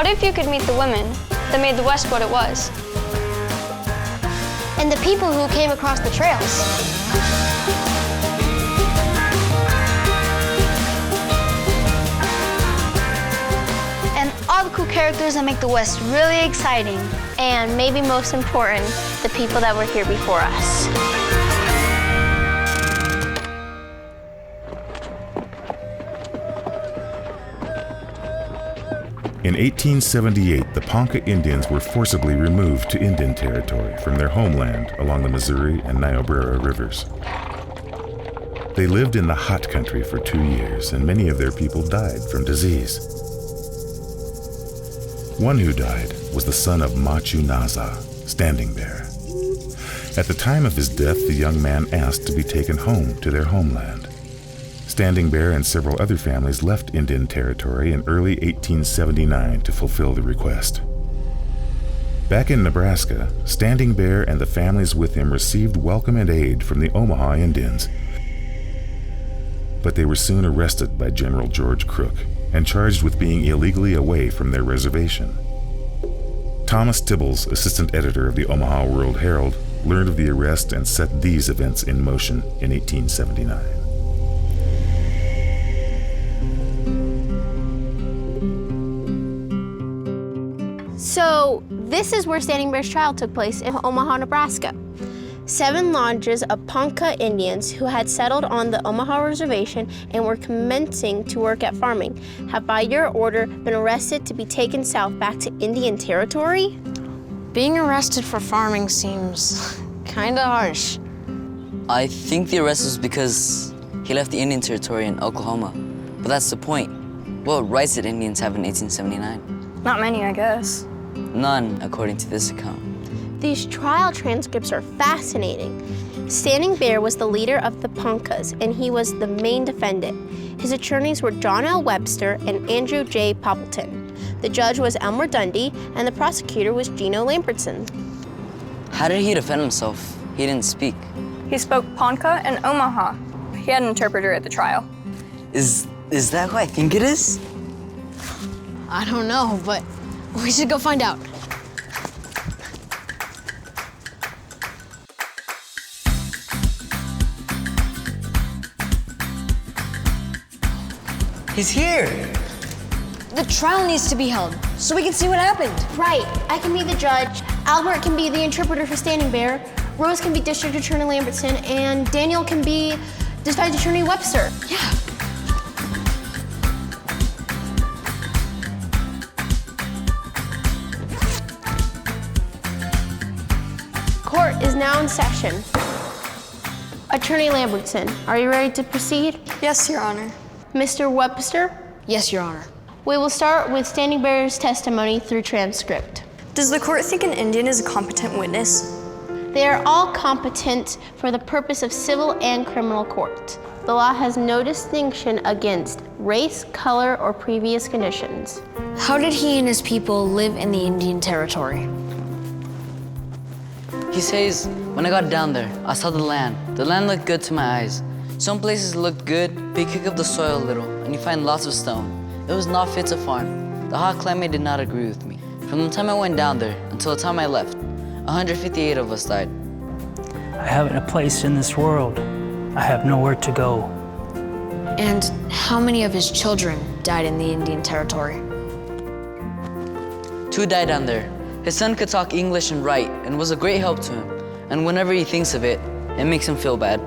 What if you could meet the women that made the West what it was? And the people who came across the trails. And all the cool characters that make the West really exciting. And maybe most important, the people that were here before us. In 1878, the Ponca Indians were forcibly removed to Indian Territory from their homeland along the Missouri and Niobrara rivers. They lived in the hot country for 2 years, and many of their people died from disease. One who died was the son of Machu Naza, Standing Bear. At the time of his death, the young man asked to be taken home to their homeland. Standing Bear and several other families left Indian Territory in early 1879 to fulfill the request. Back in Nebraska, Standing Bear and the families with him received welcome and aid from the Omaha Indians. But they were soon arrested by General George Crook and charged with being illegally away from their reservation. Thomas Tibbles, assistant editor of the Omaha World Herald, learned of the arrest and set these events in motion in 1879. So this is where Standing Bear's trial took place in Omaha, Nebraska. 7 lodges of Ponca Indians who had settled on the Omaha Reservation and were commencing to work at farming have by your order been arrested to be taken south back to Indian Territory? Being arrested for farming seems kinda harsh. I think the arrest was because he left the Indian Territory in Oklahoma. But that's the point. What rights did Indians have in 1879? Not many, I guess. None, according to this account. These trial transcripts are fascinating. Standing Bear was the leader of the Poncas, and he was the main defendant. His attorneys were John L. Webster and Andrew J. Poppleton. The judge was Elmer Dundee, and the prosecutor was Gino Lambertson. How did he defend himself? He didn't speak. He spoke Ponca and Omaha. He had an interpreter at the trial. Is that who I think it is? I don't know, but we should go find out. He's here. The trial needs to be held so we can see what happened. Right, I can be the judge, Albert can be the interpreter for Standing Bear, Rose can be District Attorney Lambertson, and Daniel can be District Attorney Webster. Yeah. Court is now in session. Attorney Lambertson, are you ready to proceed? Yes, Your Honor. Mr. Webster? Yes, Your Honor. We will start with Standing Bear's testimony through transcript. Does the court think an Indian is a competent witness? They are all competent for the purpose of civil and criminal court. The law has no distinction against race, color, or previous conditions. How did he and his people live in the Indian Territory? He says, when I got down there, I saw the land. The land looked good to my eyes. Some places looked good, but you kick up the soil a little, and you find lots of stone. It was not fit to farm. The hot climate did not agree with me. From the time I went down there until the time I left, 158 of us died. I haven't a place in this world. I have nowhere to go. And how many of his children died in the Indian Territory? 2 died down there. His son could talk English and write and was a great help to him. And whenever he thinks of it, it makes him feel bad.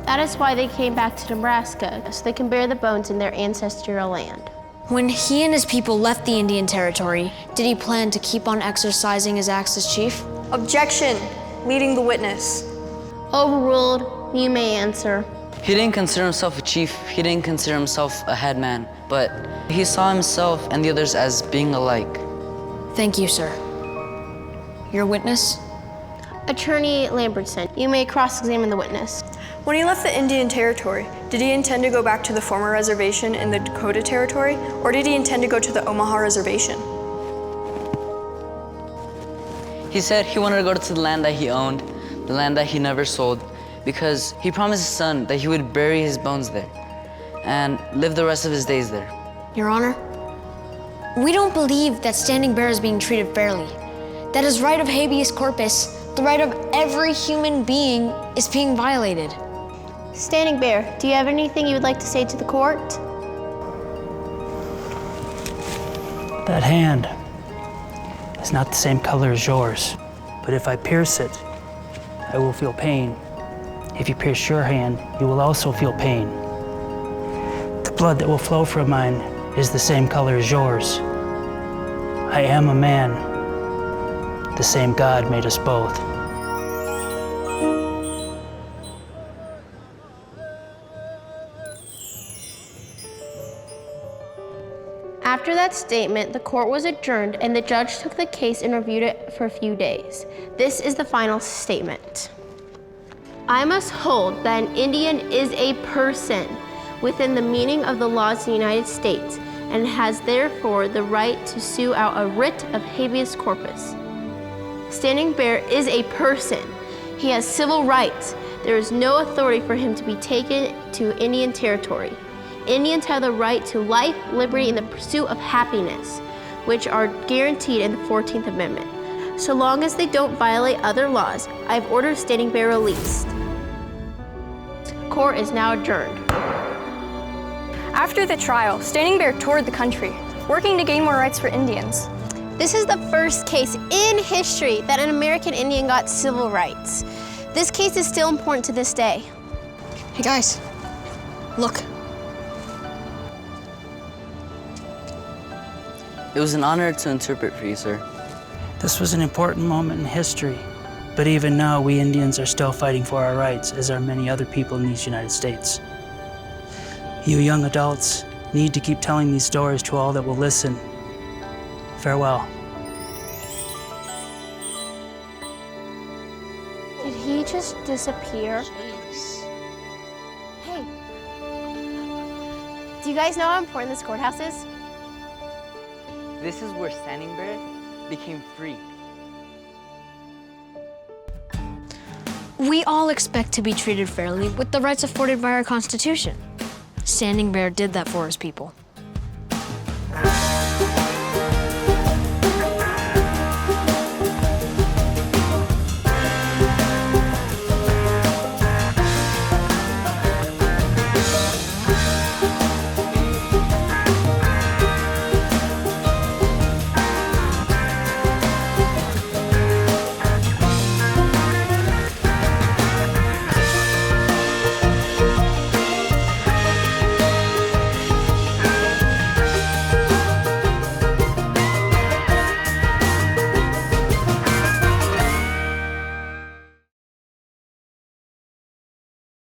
That is why they came back to Nebraska, so they can bury the bones in their ancestral land. When he and his people left the Indian Territory, did he plan to keep on exercising his acts as chief? Objection. Leading the witness. Overruled, you may answer. He didn't consider himself a chief. He didn't consider himself a head man. But he saw himself and the others as being alike. Thank you, sir. Your witness? Attorney Lambertson, you may cross-examine the witness. When he left the Indian Territory, did he intend to go back to the former reservation in the Dakota Territory, or did he intend to go to the Omaha Reservation? He said he wanted to go to the land that he owned, the land that he never sold, because he promised his son that he would bury his bones there and live the rest of his days there. Your Honor? We don't believe that Standing Bear is being treated fairly. That his right of habeas corpus, the right of every human being, is being violated. Standing Bear, do you have anything you would like to say to the court? That hand is not the same color as yours, but if I pierce it, I will feel pain. If you pierce your hand, you will also feel pain. The blood that will flow from mine is the same color as yours. I am a man. The same God made us both. After that statement, the court was adjourned and the judge took the case and reviewed it for a few days. This is the final statement. I must hold that an Indian is a person within the meaning of the laws of the United States and has therefore the right to sue out a writ of habeas corpus. Standing Bear is a person. He has civil rights. There is no authority for him to be taken to Indian territory. Indians have the right to life, liberty, and the pursuit of happiness, which are guaranteed in the 14th Amendment. So long as they don't violate other laws, I have ordered Standing Bear released. Court is now adjourned. After the trial, Standing Bear toured the country, working to gain more rights for Indians. This is the first case in history that an American Indian got civil rights. This case is still important to this day. Hey guys, look. It was an honor to interpret for you, sir. This was an important moment in history, but even now we Indians are still fighting for our rights, as are many other people in these United States. You young adults need to keep telling these stories to all that will listen. Farewell. Did he just disappear? Hey, do you guys know how important this courthouse is? This is where Standing Bear became free. We all expect to be treated fairly with the rights afforded by our Constitution. Standing Bear did that for his people.